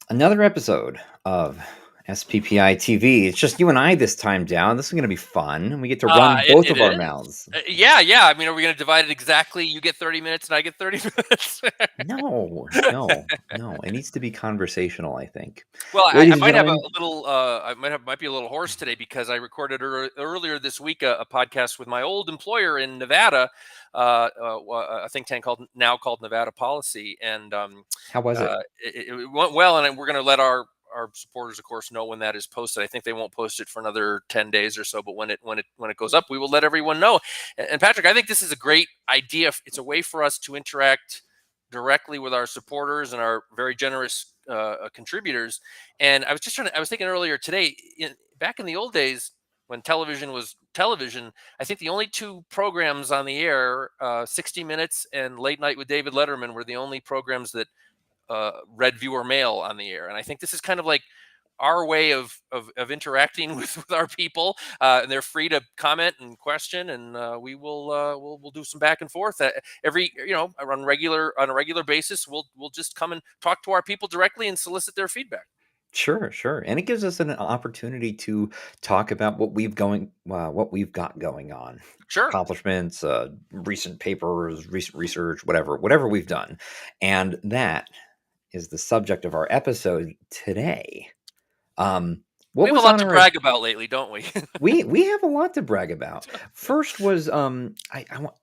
Another episode of SPPI-TV. It's just you and I this time, Dowd. This is going to be fun. We get to run both It of our is. mouths. Yeah. I mean, are we going to divide it exactly? You get 30 minutes and I get 30 minutes. No. It needs to be conversational, I think. Well, I Ladies and might have a gentlemen, little. Might be a little hoarse today because I recorded earlier this week a podcast with my old employer in Nevada, a think tank called Nevada Policy, and how was it? it went well. And we're going to let our supporters, of course, know when that is posted. I think they won't post it for another 10 days or so, but when it goes up, we will let everyone know. And Patrick, I think this is a great idea. It's a way for us to interact directly with our supporters and our very generous contributors. And I was thinking earlier today, back in the old days when television was television, I think the only two programs on the air, 60 Minutes and Late Night with David Letterman, were the only programs that read viewer mail on the air. And I think this is kind of like our way of interacting with our people, and they're free to comment and question, and we'll do some back and forth every on a regular basis. We'll just come and talk to our people directly and solicit their feedback. Sure. And it gives us an opportunity to talk about what we've got going on. Sure. Accomplishments, recent papers, recent research, whatever we've done. And that is the subject of our episode today. We What have a was lot on to our brag about lately, don't we? we have a lot to brag about. First was I want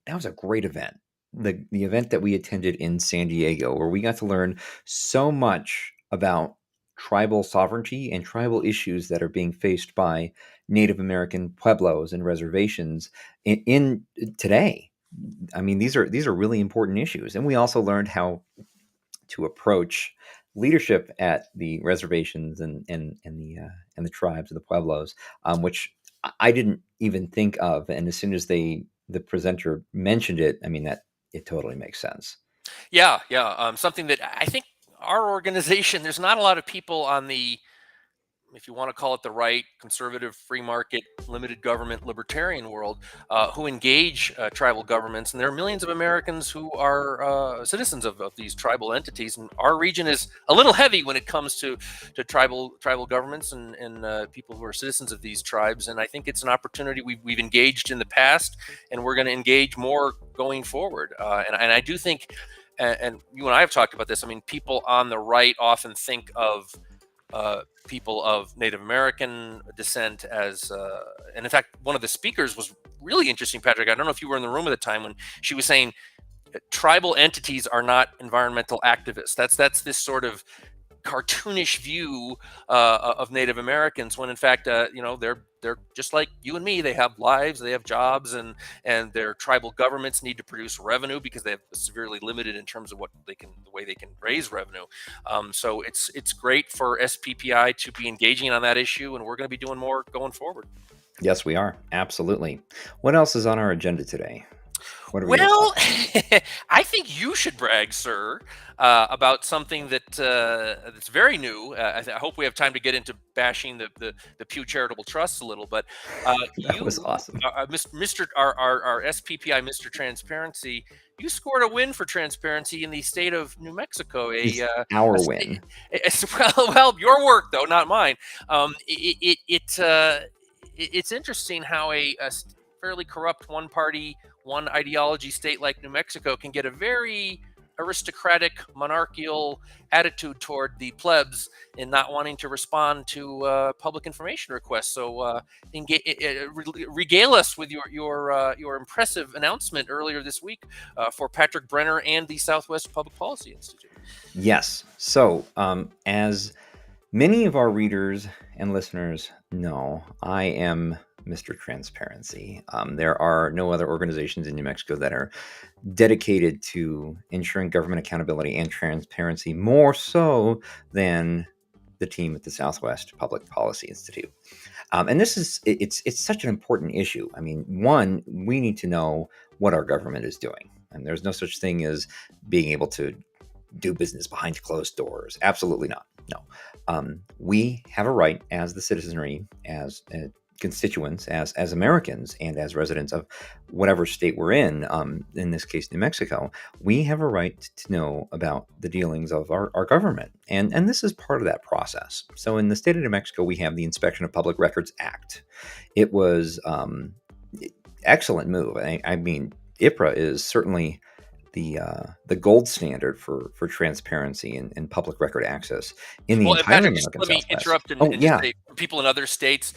that was a great event. The event that we attended in San Diego, where we got to learn so much about tribal sovereignty and tribal issues that are being faced by Native American pueblos and reservations in today. I mean, these are really important issues, and we also learned how to approach leadership at the reservations and the tribes of the pueblos, which I didn't even think of. And as soon as the presenter mentioned it, I mean that it totally makes sense. Yeah. Something that I think our organization, there's not a lot of people on the, if you want to call it the right, conservative, free market, limited government, libertarian world, who engage tribal governments. And there are millions of Americans who are citizens of these tribal entities. And our region is a little heavy when it comes to tribal governments and people who are citizens of these tribes. And I think it's an opportunity we've engaged in the past, and we're going to engage more going forward. And I do think, and you and I have talked about this, I mean, people on the right often think of people of Native American descent as, and in fact, one of the speakers was really interesting, Patrick. I don't know if you were in the room at the time when she was saying tribal entities are not environmental activists. That's this sort of cartoonish view of Native Americans, when in fact, they're just like you and me. They have lives, they have jobs, and their tribal governments need to produce revenue because they have severely limited in terms of the way they can raise revenue. So it's great for SPPI to be engaging on that issue, and we're going to be doing more going forward. Yes, we are, absolutely. What else is on our agenda today? What are we going to Well, talk? I think you should brag, sir, about something that's very new. I hope we have time to get into bashing the Pew Charitable Trusts a little, but That was you, awesome. Mr. Our SPPI, Mr. Transparency, you scored a win for transparency in the state of New Mexico. It's our win. Well, your work though, not mine. It's interesting how a fairly corrupt one-party, one ideology state like New Mexico can get a very aristocratic, monarchical attitude toward the plebs in not wanting to respond to public information requests. So regale us with your impressive announcement earlier this week for Patrick Brenner and the Southwest Public Policy Institute. Yes. So, as many of our readers and listeners know, I am Mr. Transparency. There are no other organizations in New Mexico that are dedicated to ensuring government accountability and transparency more so than the team at the Southwest Public Policy Institute. And it's such an important issue. I mean, one, we need to know what our government is doing. And there's no such thing as being able to do business behind closed doors. Absolutely not. No. We have a right as the citizenry, as constituents, as Americans and as residents of whatever state we're in this case, New Mexico, we have a right to know about the dealings of our government. And this is part of that process. So in the state of New Mexico, we have the Inspection of Public Records Act. It was excellent move. I mean, IPRA is certainly the gold standard for transparency and public record access in the Well, and entire Patrick, just American let me Southwest. interrupt and, Oh and just yeah, say, for people in other states,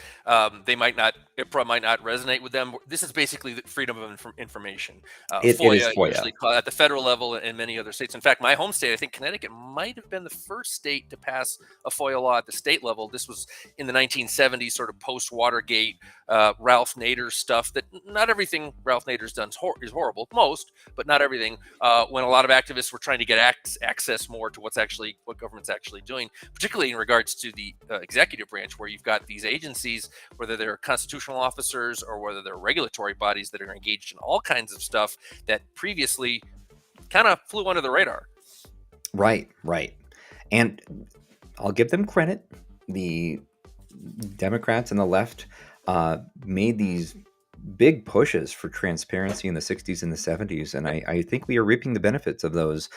they might not, IPRA might not resonate with them. This is basically the freedom of information. it is FOIA, FOIA. usually at the federal level and many other states. In fact, my home state, I think Connecticut, might have been the first state to pass a FOIA law at the state level. This was in the 1970s, sort of post-Watergate, Ralph Nader stuff. That not everything Ralph Nader's done is horrible, most, but not everything. When a lot of activists were trying to get access more to what government's actually doing, particularly in regards to the executive branch, where you've got these agencies, whether they're constitutional officers or whether they're regulatory bodies that are engaged in all kinds of stuff that previously kind of flew under the radar. Right. And I'll give them credit. The Democrats and the left made these big pushes for transparency in the 60s and the 70s, and I think we are reaping the benefits of those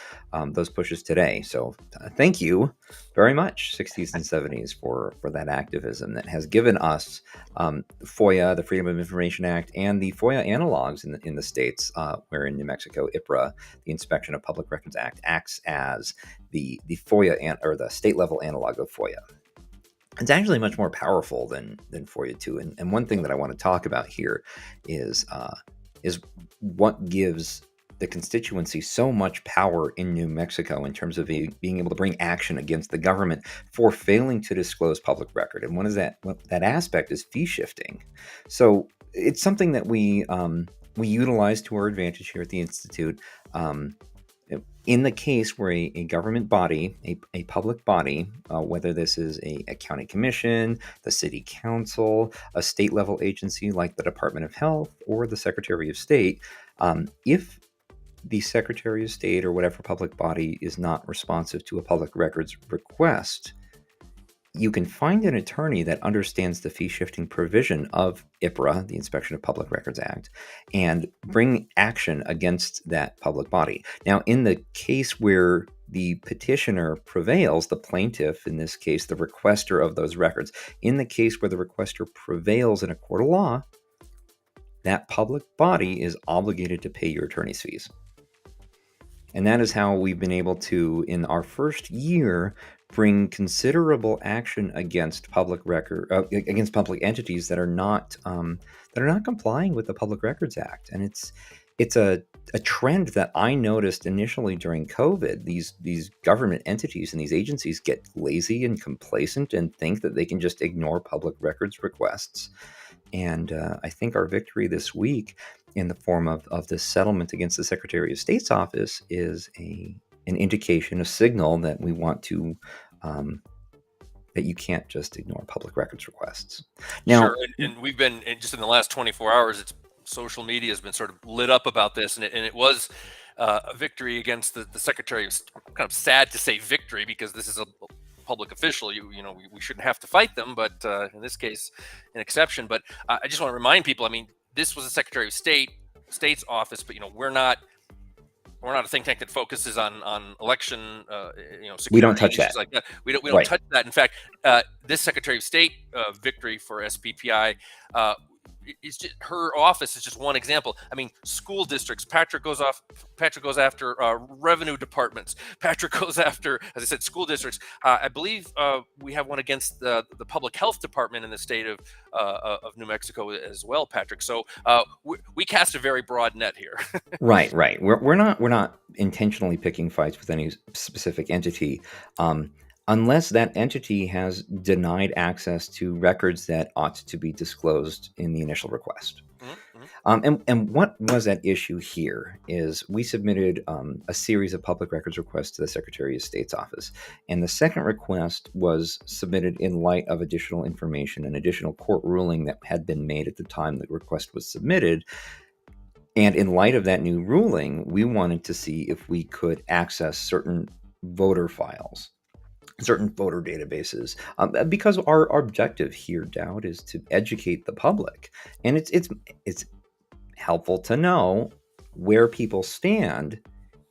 pushes today. So thank you very much, 60s and 70s, for that activism that has given us FOIA, the Freedom of Information Act, and the FOIA analogs in the states, where in New Mexico, IPRA, the Inspection of Public Records Act, acts as the FOIA or the state level analog of FOIA. It's actually much more powerful than FOIA 2. And one thing that I want to talk about here is what gives the constituency so much power in New Mexico in terms of being able to bring action against the government for failing to disclose public record. And what that aspect is fee shifting. So it's something that we utilize to our advantage here at the Institute. In the case where a government body, a public body, whether this is a county commission, the city council, a state level agency like the Department of Health or the Secretary of State, if the Secretary of State or whatever public body is not responsive to a public records request, you can find an attorney that understands the fee-shifting provision of IPRA, the Inspection of Public Records Act, and bring action against that public body. Now, in the case where the petitioner prevails, the plaintiff, in this case, the requester of those records, in the case where the requester prevails in a court of law, that public body is obligated to pay your attorney's fees. And that is how we've been able to, in our first year, bring considerable action against against public entities that are not complying with the Public Records Act. And it's a trend that I noticed initially during COVID. These government entities and these agencies get lazy and complacent and think that they can just ignore public records requests. And I think our victory this week in the form of this settlement against the Secretary of State's office is an indication, a signal that we want to, that you can't just ignore public records requests. Now, Sure, and we've been, and just in the last 24 hours, social media has been sort of lit up about this, and it was a victory against the Secretary. It's kind of sad to say victory because this is a public official. We shouldn't have to fight them, but in this case, an exception. But I just want to remind people, I mean, this was the Secretary of State's office, but we're not a think tank that focuses on election, security. We don't touch that. Like that. We don't Right. touch that. In fact, this Secretary of State victory for SPPI, it's just, her office is just one example. I mean, school districts. Patrick goes after revenue departments. Patrick goes after, as I said, school districts. I believe we have one against the public health department in the state of New Mexico as well, Patrick. So we cast a very broad net here. Right. We're not intentionally picking fights with any specific entity, unless that entity has denied access to records that ought to be disclosed in the initial request. Mm-hmm. And what was at issue here is we submitted a series of public records requests to the Secretary of State's office. And the second request was submitted in light of additional information and additional court ruling that had been made at the time the request was submitted. And in light of that new ruling, we wanted to see if we could access certain voter files. certain voter databases, because our objective here, Dowd, is to educate the public, and it's helpful to know where people stand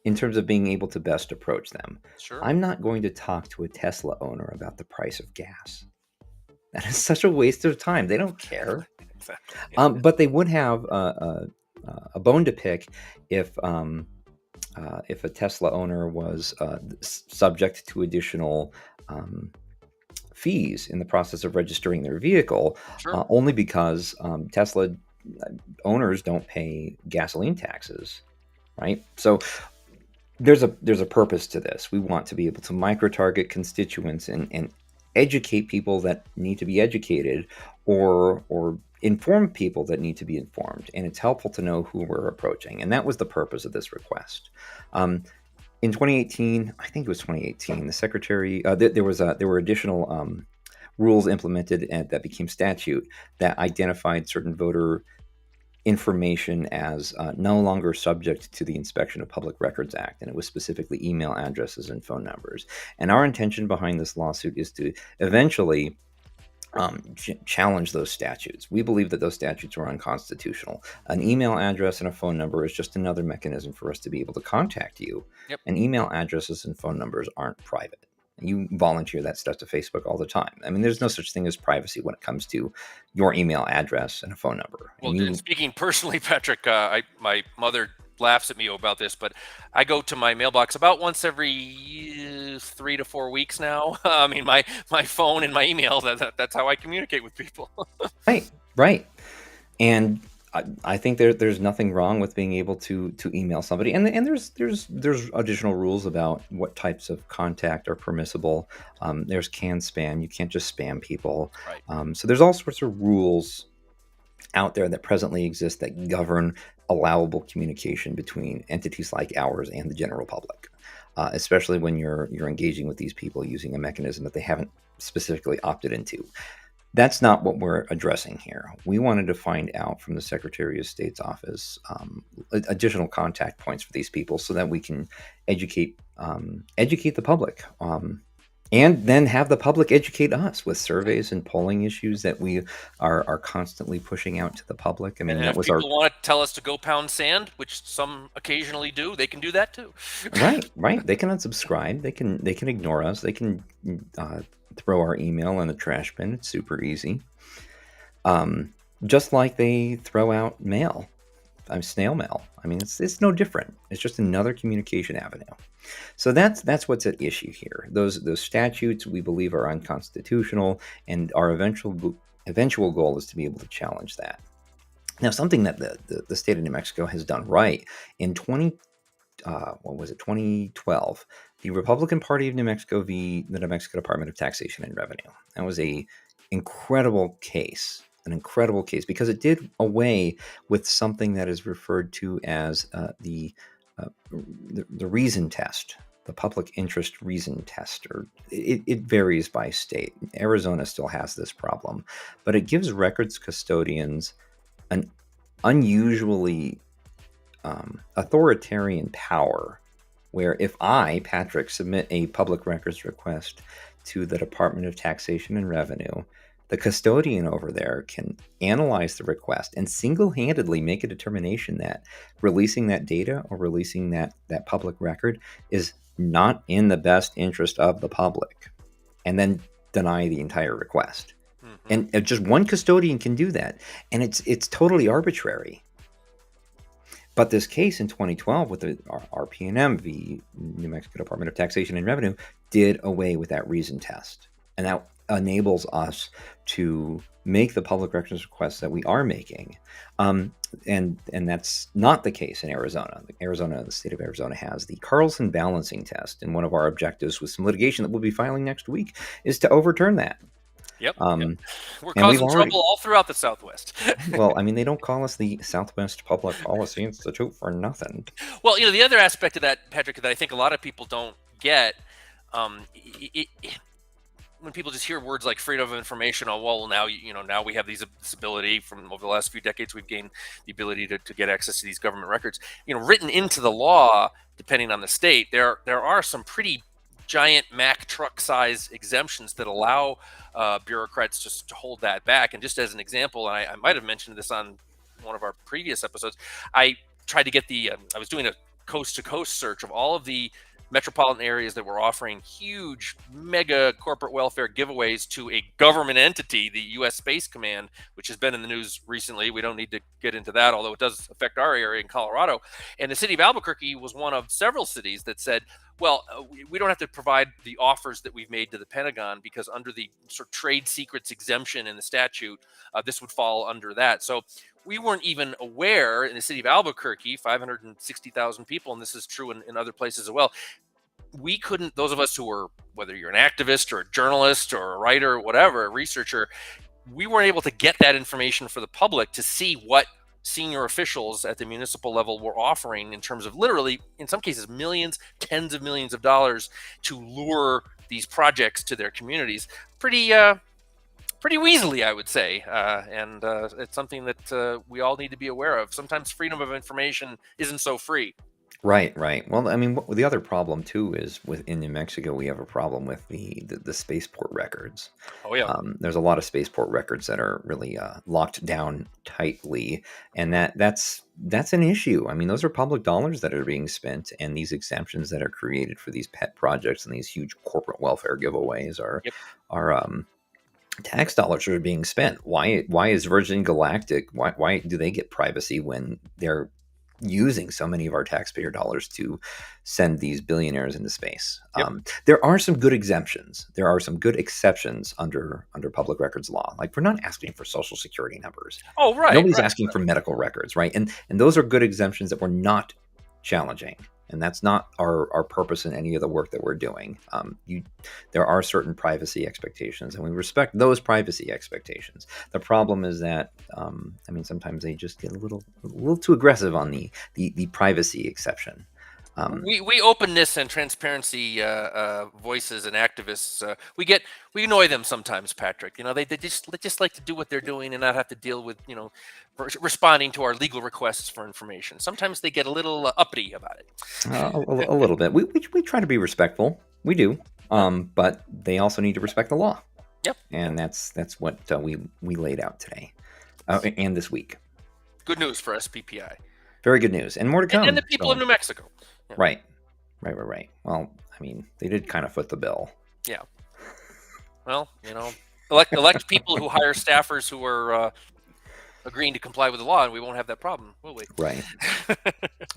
in terms of being able to best approach them. Sure. I'm not going to talk to a Tesla owner about the price of gas. That is such a waste of time. They don't care. Exactly. But they would have a bone to pick if a Tesla owner was subject to additional fees in the process of registering their vehicle, Sure. only because Tesla owners don't pay gasoline taxes, right? So there's a purpose to this. We want to be able to micro-target constituents and educate people that need to be educated, or inform people that need to be informed. And it's helpful to know who we're approaching. And that was the purpose of this request. In 2018, I think it was 2018, the secretary, there were additional rules implemented and that became statute that identified certain voter information as no longer subject to the Inspection of Public Records Act, and it was specifically email addresses and phone numbers. And our intention behind this lawsuit is to eventually challenge those statutes. We believe that those statutes are unconstitutional. An email address and a phone number is just another mechanism for us to be able to contact you. Yep. And email addresses and phone numbers aren't private. You volunteer that stuff to Facebook all the time. I mean, there's no such thing as privacy when it comes to your email address and a phone number. Well, And speaking personally, Patrick, my mother laughs at me about this, but I go to my mailbox about once every 3 to 4 weeks now. I mean, my phone and my email, that's how I communicate with people. right. And I think there's nothing wrong with being able to email somebody, and there's additional rules about what types of contact are permissible. There's can spam; you can't just spam people. Right. So there's all sorts of rules out there that presently exist that govern allowable communication between entities like ours and the general public, especially when you're engaging with these people using a mechanism that they haven't specifically opted into. That's not what we're addressing here. We wanted to find out from the Secretary of State's office additional contact points for these people so that we can educate the public, and then have the public educate us with surveys and polling issues that we are constantly pushing out to the public. I mean, And that if was our people want to tell us to go pound sand, which some occasionally do, they can do that too. right. They can unsubscribe. They can ignore us. They can throw our email in the trash bin. It's super easy. Just like they throw out mail, snail mail. I mean, it's no different. It's just another communication avenue. So that's what's at issue here. Those statutes we believe are unconstitutional, and our eventual goal is to be able to challenge that. Now, something that the state of New Mexico has done right in 2012, the Republican Party of New Mexico v. the New Mexico Department of Taxation and Revenue. That was an incredible case because it did away with something that is referred to as the reason test, the public interest reason test, or it varies by state. Arizona still has this problem, but it gives records custodians an unusually authoritarian power, where if I, Patrick, submit a public records request to the Department of Taxation and Revenue, the custodian over there can analyze the request and single-handedly make a determination that releasing that data or releasing that public record is not in the best interest of the public, and then deny the entire request. Mm-hmm. And just one custodian can do that, and it's totally arbitrary. But this case in 2012 with the RPNM v. New Mexico Department of Taxation and Revenue did away with that reason test, and that enables us to make the public records requests that we are making. And that's not the case in Arizona. The state of Arizona has the Carlson balancing test, and one of our objectives with some litigation that we'll be filing next week is to overturn that. Yep. We're and we've causing trouble all throughout the Southwest. Well, I mean, they don't call us the Southwest Public Policy Institute for nothing. Well, the other aspect of that, Patrick, that I think a lot of people don't get, when people just hear words like freedom of information, oh, well, now we have this ability. From over the last few decades, we've gained the ability to get access to these government records. Written into the law, depending on the state, there are some pretty giant Mack truck size exemptions that allow bureaucrats just to hold that back. And just as an example, and I might have mentioned this on one of our previous episodes, I tried to get I was doing a coast to coast search of all of the metropolitan areas that were offering huge mega corporate welfare giveaways to a government entity, the U.S. Space Command, which has been in the news recently. We don't need to get into that, although it does affect our area in Colorado. And the city of Albuquerque was one of several cities that said, well, we don't have to provide the offers that we've made to the Pentagon because under the sort of trade secrets exemption in the statute, this would fall under that. So we weren't even aware in the city of Albuquerque, 560,000 people, and this is true in other places as well. We couldn't, those of us who were, whether you're an activist or a journalist or a writer or whatever, a researcher, we weren't able to get that information for the public to see what senior officials at the municipal level were offering in terms of literally, in some cases, millions, tens of millions of dollars to lure these projects to their communities. Pretty weaselly, I would say, and it's something that we all need to be aware of. Sometimes freedom of information isn't so free. Right, right. Well, I mean, the other problem too is in New Mexico, we have a problem with the spaceport records. Oh yeah. There's a lot of spaceport records that are really locked down tightly, and that's an issue. I mean, those are public dollars that are being spent, and these exemptions that are created for these pet projects and these huge corporate welfare giveaways Yep. are tax dollars are being spent. Why is Virgin Galactic? Why do they get privacy when they're using so many of our taxpayer dollars to send these billionaires into space? Yep. There are some good exemptions. There are some good exceptions under public records law. Like, we're not asking for social security numbers. Oh, right. Nobody's Right. asking for medical records, right? And those are good exemptions that we're not challenging. And that's not our purpose in any of the work that we're doing. There are certain privacy expectations, and we respect those privacy expectations. The problem is that, I mean, sometimes they just get a little too aggressive on the privacy exception. We openness and transparency voices and activists, we annoy them sometimes, Patrick. You know, they just like to do what they're doing and not have to deal with, you know, responding to our legal requests for information. Sometimes they get a little uppity about it. A little bit. We try to be respectful. We do, but they also need to respect the law. Yep. And that's what we laid out today, and this week. Good news for SPPI. Very good news, and more to come. And the people of New Mexico. Yeah. Right. Well, I mean, they did kind of foot the bill. Yeah. Well, you know, elect people who hire staffers who are agreeing to comply with the law, and we won't have that problem, will we? Right.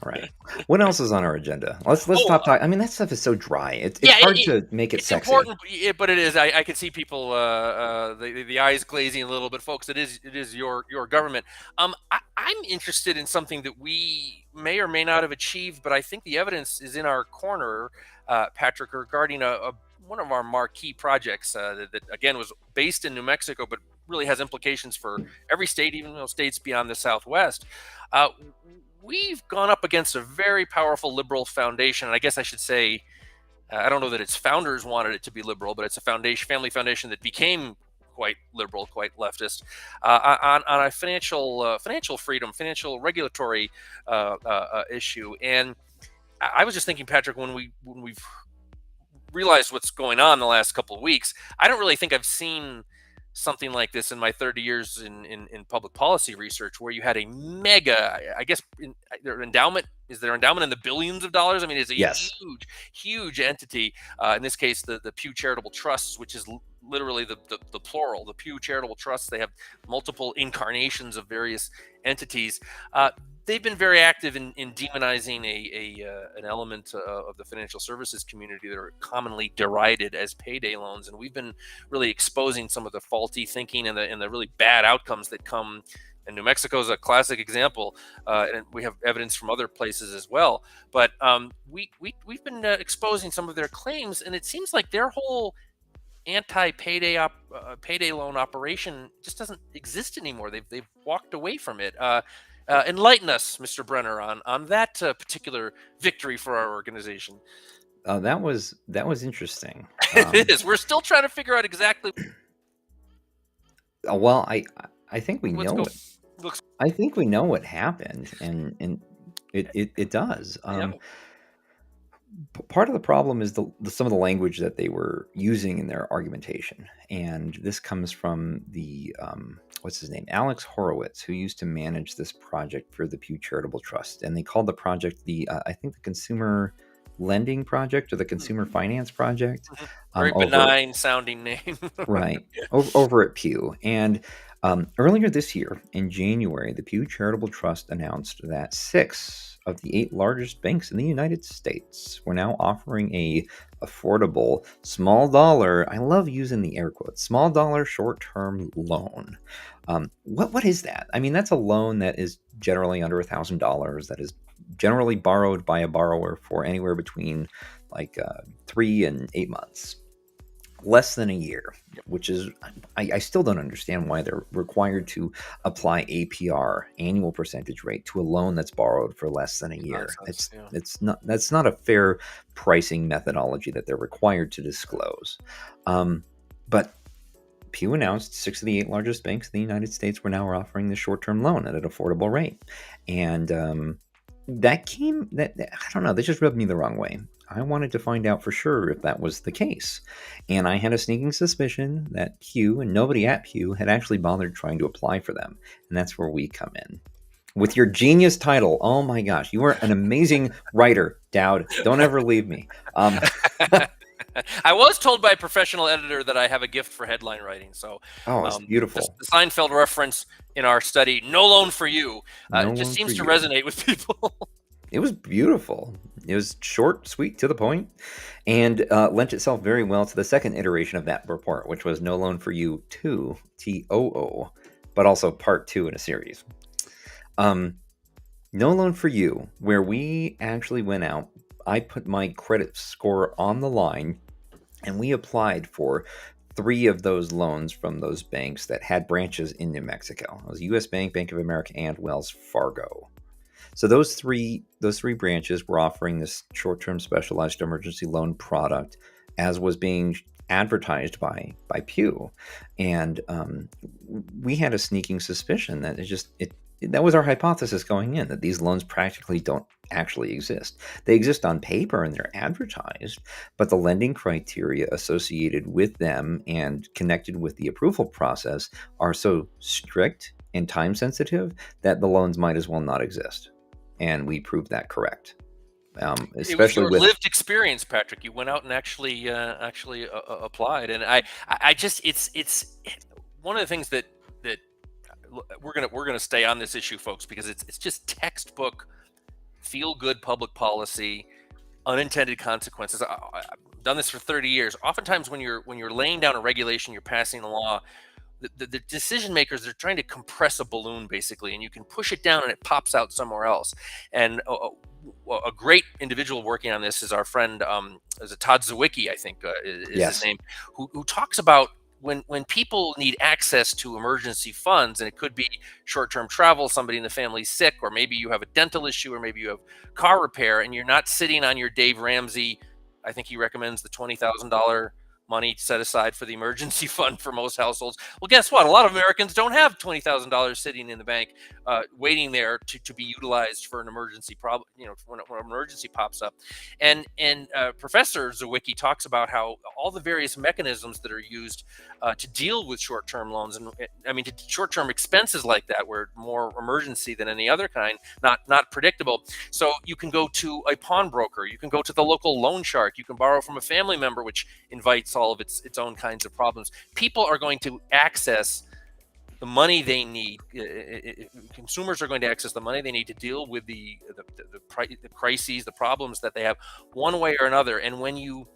Right. What else is on our agenda? Let's stop talking. I mean, that stuff is so dry. It's hard to make it it's sexy. Important, but it is. I can see people the eyes glazing a little bit, folks. It is your government. I'm interested in something that we may or may not have achieved, but I think the evidence is in our corner, Patrick, regarding one of our marquee projects that again was based in New Mexico, but really has implications for every state, even though states beyond the Southwest. We've gone up against a very powerful liberal foundation, and I guess I should say, I don't know that its founders wanted it to be liberal, but it's a family foundation that became quite liberal, quite leftist, on a financial freedom, financial regulatory issue. And I was just thinking, Patrick, when we've realized what's going on the last couple of weeks, I don't really think I've seen something like this in my 30 years in public policy research, where you had a mega, I guess, their endowment in the billions of dollars. I mean, it's a Yes. huge entity. In this case, the Pew Charitable Trusts, which is literally the plural, the Pew Charitable Trusts. They have multiple incarnations of various entities. They've been very active in demonizing an element of the financial services community that are commonly derided as payday loans, and we've been really exposing some of the faulty thinking and the really bad outcomes that come. And New Mexico is a classic example, and we have evidence from other places as well. But we've been exposing some of their claims, and it seems like their whole anti-payday payday loan operation just doesn't exist anymore. They've walked away from it. Enlighten us, Mr. Brenner, on that particular victory for our organization. That was interesting. It is. We're still trying to figure out exactly. Well, I think we know it. I think we know what happened, and it does. Yeah. Part of the problem is some of the language that they were using in their argumentation, and this comes from the what's his name, Alex Horowitz, who used to manage this project for the Pew Charitable Trust, and they called the project the I think the Consumer Lending Project or the Hmm. Consumer Finance Project, Very over benign sounding name. right over at Pew. And earlier this year, in January, the Pew Charitable Trust announced that 6 of the 8 largest banks in the United States were now offering a affordable, small dollar. I love using the air quotes, small dollar short-term loan. What is that? I mean, that's a loan that is generally under $1,000. That is generally borrowed by a borrower for anywhere between like 3 and 8 months, less than a year, which is, I still don't understand why they're required to apply APR, annual percentage rate, to a loan that's borrowed for less than a year. Nonsense. Yeah. That's not a fair pricing methodology that they're required to disclose. But Pew announced 6 of the 8 largest banks in the United States were now offering this short-term loan at an affordable rate, and that I don't know. That just rubbed me the wrong way. I wanted to find out for sure if that was the case, and I had a sneaking suspicion that Pew and nobody at Pew had actually bothered trying to apply for them, and that's where we come in with your genius title. Oh my gosh, you are an amazing writer, Dowd. Don't ever leave me. I was told by a professional editor that I have a gift for headline writing. So Oh, it's beautiful. the Seinfeld reference in our study, "No loan for you," No just loan for seems to you. resonate with people. It was beautiful. It was short, sweet, to the point, and lent itself very well to the second iteration of that report, which was No Loan for You 2, TOO, but also part 2 in a series. No Loan for You, where we actually went out, I put my credit score on the line, and we applied for 3 of those loans from those banks that had branches in New Mexico. It was US Bank, Bank of America, and Wells Fargo. So those three branches were offering this short-term specialized emergency loan product, as was being advertised by Pew, and we had a sneaking suspicion that that was our hypothesis going in, that these loans practically don't actually exist. They exist on paper and they're advertised, but the lending criteria associated with them and connected with the approval process are so strict and time sensitive that the loans might as well not exist. And we proved that correct. It was Especially your with lived experience, Patrick. You went out and actually applied, and I just it's one of the things that we're gonna stay on this issue, folks, because it's just textbook feel good public policy, unintended consequences. I've done this for 30 years. Oftentimes, when you're laying down a regulation, you're passing a law. The decision makers are trying to compress a balloon, basically, and you can push it down and it pops out somewhere else. And a great individual working on this is our friend, is it Todd Zawicki, I think, is his yes, name, who talks about when people need access to emergency funds, and it could be short-term travel, somebody in the family's sick, or maybe you have a dental issue, or maybe you have car repair, and you're not sitting on your Dave Ramsey. I think he recommends the $20,000 money set aside for the emergency fund for most households. Well, guess what? A lot of Americans don't have $20,000 sitting in the bank, waiting there to be utilized for an emergency problem. When an emergency pops up, and Professor Zawicki talks about how all the various mechanisms that are used to deal with short-term loans, and I mean short-term expenses like that, where more emergency than any other kind, not predictable. So you can go to a pawnbroker, you can go to the local loan shark, you can borrow from a family member, which invites all of its own kinds of problems. People are going to access the money they need. Consumers are going to access the money they need to deal with the crises, the problems that they have, one way or another. And when you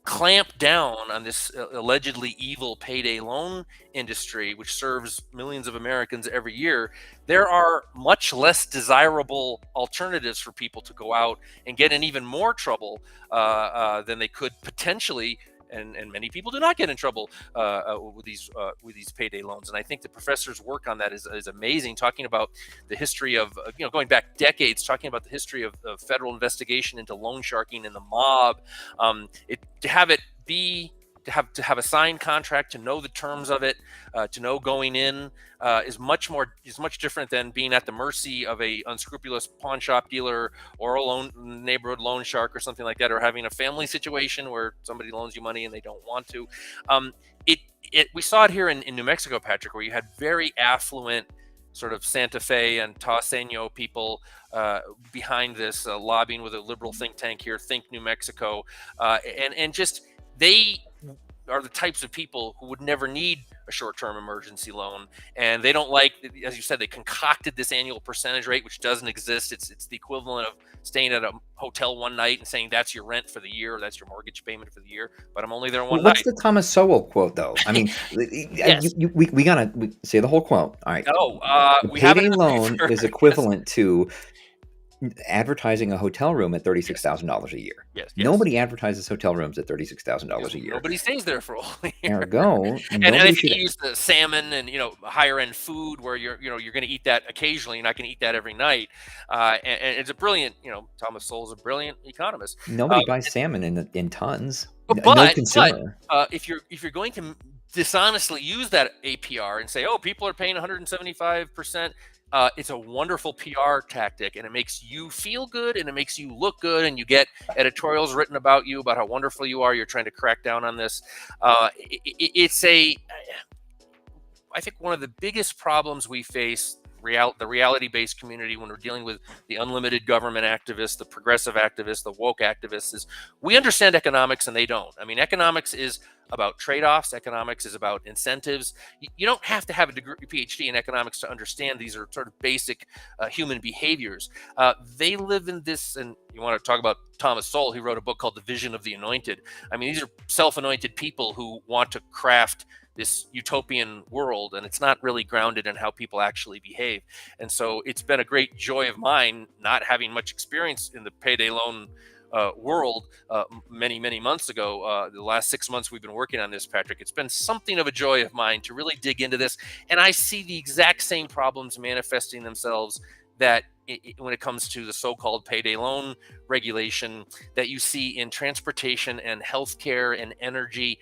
clamp down on this allegedly evil payday loan industry, which serves millions of Americans every year, there are much less desirable alternatives for people to go out and get in even more trouble than they could potentially. And many people do not get in trouble with these payday loans. And I think the professor's work on that is amazing. Talking about the history of going back decades, talking about the history of federal investigation into loan sharking and the mob. To have it be to have a signed contract, to know the terms of it, to know going in is much different than being at the mercy of a unscrupulous pawn shop dealer or a neighborhood loan shark or something like that, or having a family situation where somebody loans you money and they don't want to. Um, we saw it here in New Mexico, Patrick, where you had very affluent sort of Santa Fe and Taoseno people behind this, lobbying with a liberal think tank here, Think New Mexico, and just they are the types of people who would never need a short-term emergency loan, and they don't like, as you said, they concocted this annual percentage rate, which doesn't exist. It's the equivalent of staying at a hotel one night and saying that's your rent for the year, or that's your mortgage payment for the year, but I'm only there one What's night. the Thomas Sowell quote, though? I mean, Yes. we gotta say the whole quote. All right. The We have it payday in the loan paper. is equivalent to advertising a hotel room at $36,000 a year. Yes. Nobody advertises hotel rooms at $36,000 a year. Nobody stays there for a whole year. Ergo, And nobody if should. you use the salmon and higher end food where you're going to eat that occasionally, you're not going to eat that every night. And it's a brilliant, Thomas Sowell's a brilliant economist. Nobody buys salmon in tons. No But consumer. if you're going to dishonestly use that APR and say, oh, people are paying 175%. It's a wonderful PR tactic, and it makes you feel good, and it makes you look good, and you get editorials written about you, about how wonderful you are. You're trying to crack down on this. I think one of the biggest problems we face, the reality-based community, when we're dealing with the unlimited government activists, the progressive activists, the woke activists, is we understand economics and they don't. I mean, economics is about trade-offs. Economics is about incentives. You don't have to have a degree, PhD in economics to understand these are sort of basic human behaviors. They live in this, and you want to talk about Thomas Sowell, he wrote a book called The Vision of the Anointed. I mean, these are self-anointed people who want to craft this utopian world, and it's not really grounded in how people actually behave. And so it's been a great joy of mine, not having much experience in the payday loan world many months ago. The last 6 months we've been working on this, Patrick, it's been something of a joy of mine to really dig into this. And I see the exact same problems manifesting themselves that when it comes to the so-called payday loan regulation that you see in transportation and healthcare and energy.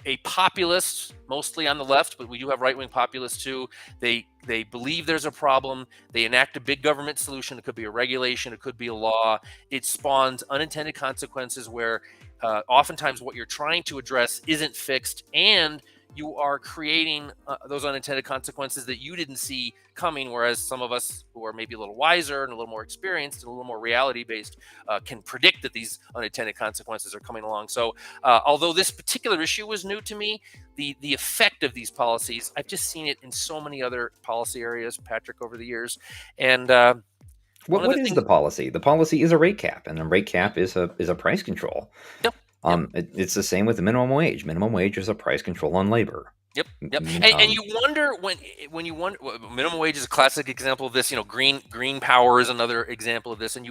A populist, mostly on the left, but we do have right-wing populists too. They believe there's a problem. They enact a big government solution. It could be a regulation. It could be a law. It spawns unintended consequences where oftentimes what you're trying to address isn't fixed, and you are creating those unintended consequences that you didn't see coming, whereas some of us who are maybe a little wiser and a little more experienced and a little more reality-based can predict that these unintended consequences are coming along. So although this particular issue was new to me, the effect of these policies, I've just seen it in so many other policy areas, Patrick, over the years. And what is the policy? The policy is a rate cap, and a rate cap is a price control. Yep. It's the same with the minimum wage. Minimum wage is a price control on labor. Yep. And you wonder when you wonder, minimum wage is a classic example of this. Green power is another example of this. And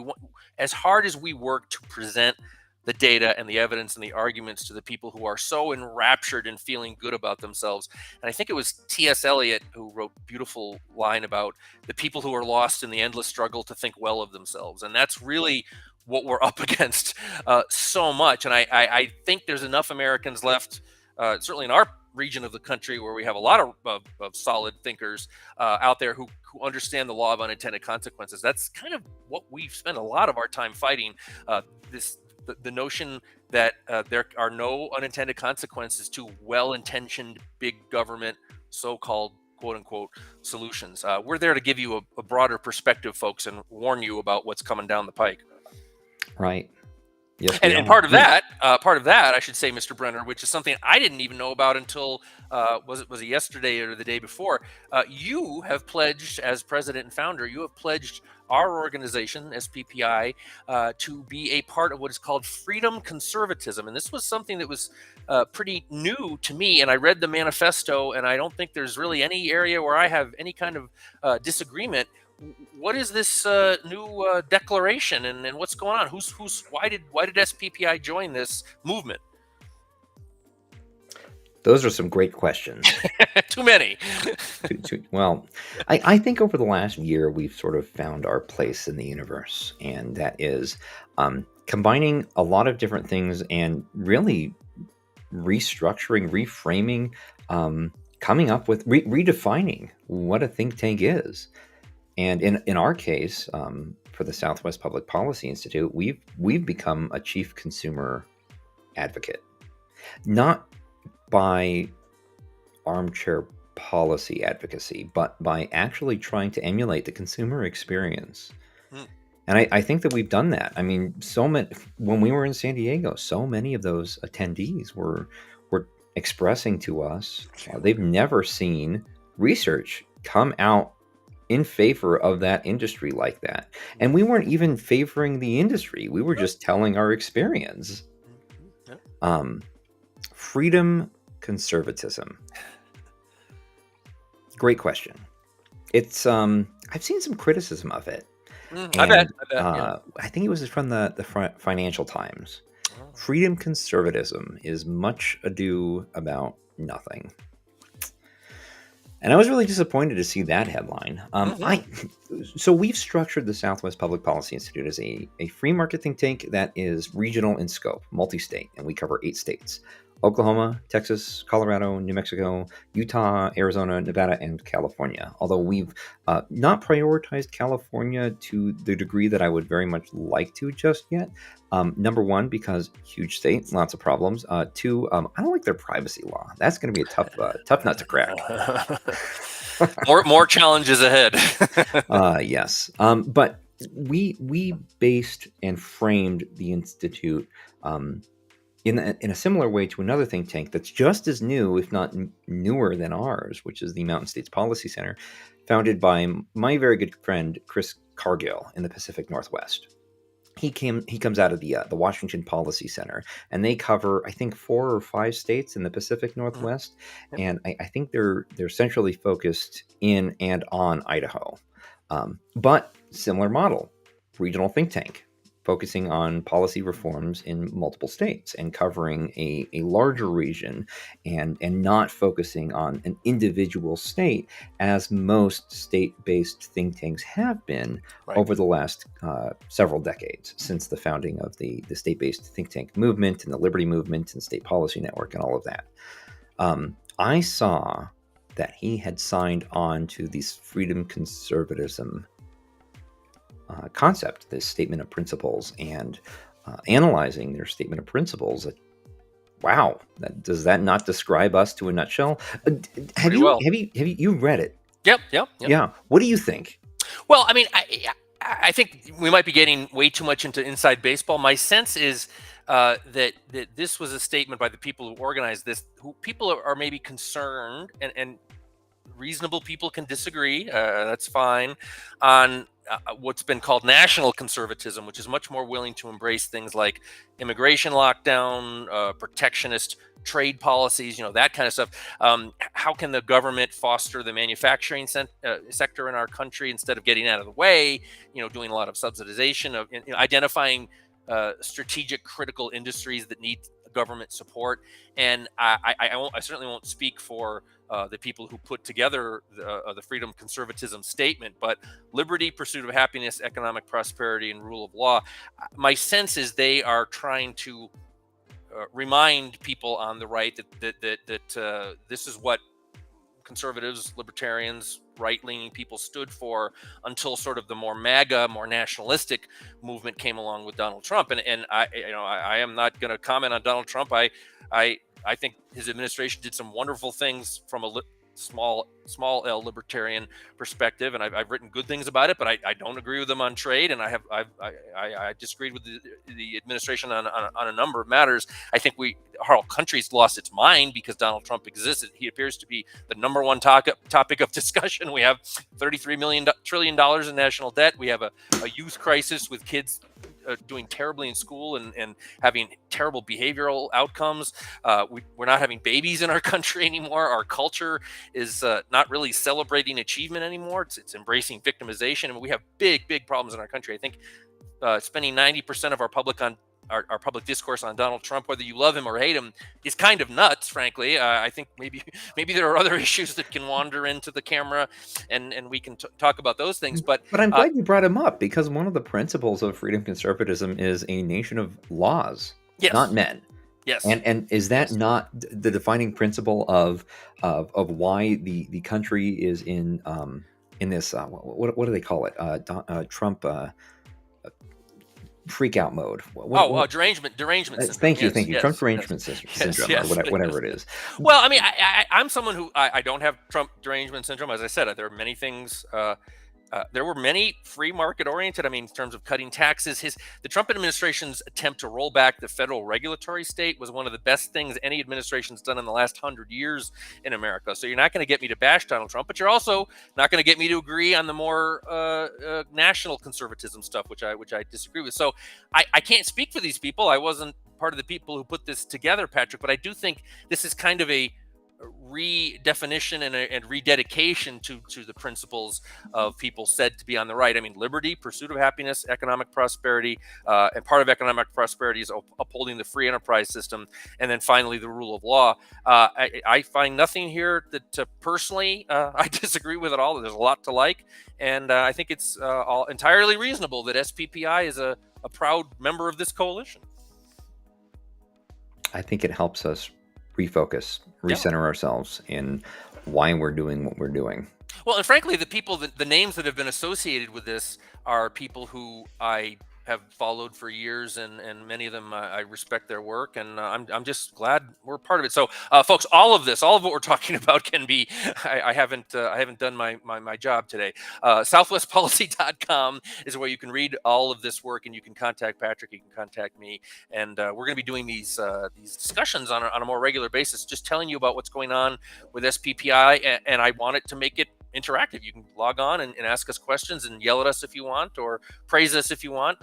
as hard as we work to present the data and the evidence and the arguments to the people who are so enraptured and feeling good about themselves. And I think it was T.S. Eliot who wrote a beautiful line about the people who are lost in the endless struggle to think well of themselves. And that's really what we're up against so much. And I think there's enough Americans left, certainly in our region of the country, where we have a lot of solid thinkers out there who understand the law of unintended consequences. That's kind of what we've spent a lot of our time fighting, the notion that there are no unintended consequences to well-intentioned big government so-called quote-unquote solutions. We're there to give you a broader perspective, folks, and warn you about what's coming down the pike. Right. Yes, and part of that, I should say, Mr. Brenner, which is something I didn't even know about until was it yesterday or the day before? You have pledged, as president and founder, you have pledged our organization, SPPI, to be a part of what is called freedom conservatism, and this was something that was pretty new to me. And I read the manifesto, and I don't think there's really any area where I have any kind of disagreement. What is this new declaration, and what's going on? Why did SPPI join this movement? Those are some great questions. Too many. Well, I think over the last year we've sort of found our place in the universe, and that is combining a lot of different things and really restructuring, reframing, coming up with redefining what a think tank is. And in our case, for the Southwest Public Policy Institute, we've become a chief consumer advocate, not by armchair policy advocacy, but by actually trying to emulate the consumer experience. Mm. And I think that we've done that. I mean, so many when we were in San Diego, so many of those attendees were expressing to us they've never seen research come out in favor of that industry like that. And we weren't even favoring the industry. We were just telling our experience. Yeah. Freedom, conservatism. Great question. It's I've seen some criticism of it. I bet. Yeah. I think it was from the Financial Times. Oh. Freedom, conservatism is much ado about nothing. And I was really disappointed to see that headline. So we've structured the Southwest Public Policy Institute as a free market think tank that is regional in scope, multi-state, and we cover 8 states: Oklahoma, Texas, Colorado, New Mexico, Utah, Arizona, Nevada, and California. Although we've not prioritized California to the degree that I would very much like to just yet. Number one, because huge state, lots of problems. Two, I don't like their privacy law. That's going to be a tough nut to crack. more challenges ahead. Yes, but we based and framed the institute in a similar way to another think tank that's just as new, if not newer than ours, which is the Mountain States Policy Center, founded by my very good friend Chris Cargill in the Pacific Northwest. He comes out of the Washington Policy Center, and they cover, I think, 4 or 5 states in the Pacific Northwest, and I think they're centrally focused in and on Idaho, but similar model, regional think tank, focusing on policy reforms in multiple states and covering a larger region, and not focusing on an individual state as most state-based think tanks have been over the last several decades since the founding of the state-based think tank movement and the Liberty Movement and State Policy Network and all of that. I saw that he had signed on to this freedom conservatism concept, this statement of principles, and analyzing their statement of principles. Wow, does that not describe us to a nutshell? Have you read it? Yep. Yeah. What do you think? Well, I mean, I think we might be getting way too much into inside baseball. My sense is that this was a statement by the people who organized this, who people are maybe concerned, and reasonable people can disagree. That's fine. On what's been called national conservatism, which is much more willing to embrace things like immigration lockdown, protectionist trade policies, that kind of stuff. How can the government foster the manufacturing sector in our country instead of getting out of the way? Doing a lot of subsidization of identifying strategic critical industries that need government support. And I certainly won't speak for the people who put together the freedom conservatism statement, but liberty, pursuit of happiness, economic prosperity, and rule of law. My sense is they are trying to remind people on the right that this is what conservatives, libertarians, right-leaning people stood for until sort of the more MAGA, more nationalistic movement came along with Donald Trump. And I am not going to comment on Donald Trump. I think his administration did some wonderful things from a small L libertarian perspective, and I've written good things about it, but I don't agree with them on trade, and I disagreed with the administration on a number of matters. I think our whole country's lost its mind because Donald Trump exists. He appears to be the number one topic of discussion. We have $33 trillion in national debt. We have a youth crisis with kids doing terribly in school and having terrible behavioral outcomes. We're not having babies in our country anymore. Our culture is not really celebrating achievement anymore. It's embracing victimization, and we have big problems in our country. I think spending 90% of our our public discourse on Donald Trump, whether you love him or hate him, is kind of nuts, frankly. I think maybe there are other issues that can wander into the camera, and we can talk about those things. But I'm glad you brought him up, because one of the principles of freedom conservatism is a nation of laws, not yes, men. yes, And is that yes. not the defining principle of why the country is in this what do they call it, Trump freak out mode? Derangement syndrome. Thank you, Yes, thank you. Trump yes, yes, derangement yes, syndrome, or yes, whatever yes. it is. Well, I mean, I'm someone who I don't have Trump derangement syndrome. As I said, there are many things. There were many free market oriented. I mean, in terms of cutting taxes, the Trump administration's attempt to roll back the federal regulatory state was one of the best things any administration's done in the last 100 years in America. So you're not going to get me to bash Donald Trump, but you're also not going to get me to agree on the more national conservatism stuff, which I disagree with. So I can't speak for these people. I wasn't part of the people who put this together, Patrick, but I do think this is kind of a redefinition and rededication to the principles of people said to be on the right. I mean, liberty, pursuit of happiness, economic prosperity, and part of economic prosperity is upholding the free enterprise system, and then finally the rule of law. I find nothing here that personally I disagree with at all. There's a lot to like, and I think it's all entirely reasonable that SPPI is a proud member of this coalition. I think it helps us refocus, recenter ourselves in why we're doing what we're doing. Well, and frankly, the names that have been associated with this are people who I have followed for years, and many of them I respect their work, and I'm just glad we're part of it. So, folks, all of what we're talking about can be. I haven't done my job today. Southwestpolicy.com is where you can read all of this work, and you can contact Patrick. You can contact me, and we're going to be doing these discussions on a more regular basis, just telling you about what's going on with SPPI, and I want it to make it interactive. You can log on and ask us questions and yell at us if you want, or praise us if you want.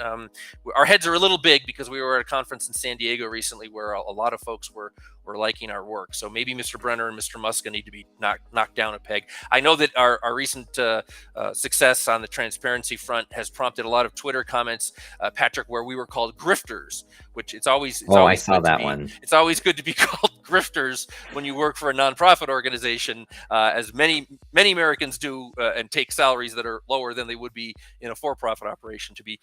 Our heads are a little big because we were at a conference in San Diego recently where a lot of folks were liking our work. So maybe Mr. Brenner and Mr. Muska need to be knocked down a peg. I know that our recent success on the transparency front has prompted a lot of Twitter comments, Patrick, where we were called grifters, which it's always I saw that one. It's always good to be called grifters when you work for a nonprofit organization, as many Americans do, and take salaries that are lower than they would be in a for-profit operation, to be